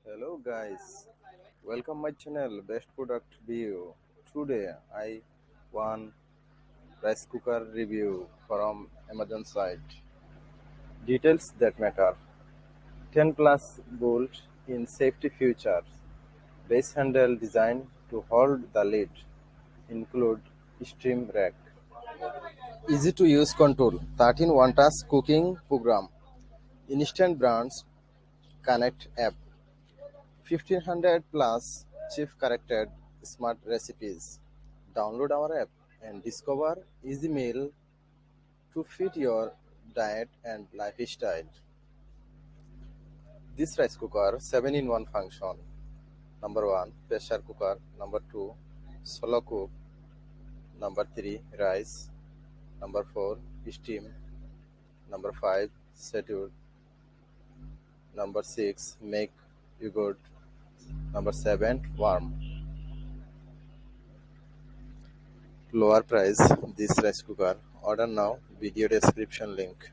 Hello guys, welcome my channel Best Product View. Today I want rice cooker review from Amazon site. Details that matter. 10 plus bolt in safety features. Base handle designed to hold the lid. Include steam rack. Easy to use control. 13 one-task cooking program. Instant brands connect app. 1500 plus chef corrected smart recipes. Download our app and discover easy meal to fit your diet and lifestyle. This rice cooker 7 in 1 function. Number 1 pressure cooker, number 2 slow cook, number 3 rice, number 4 steam, number 5 settled, number 6 make yogurt, number 7 warm. Lower price this rice cooker. Order now. Video description link.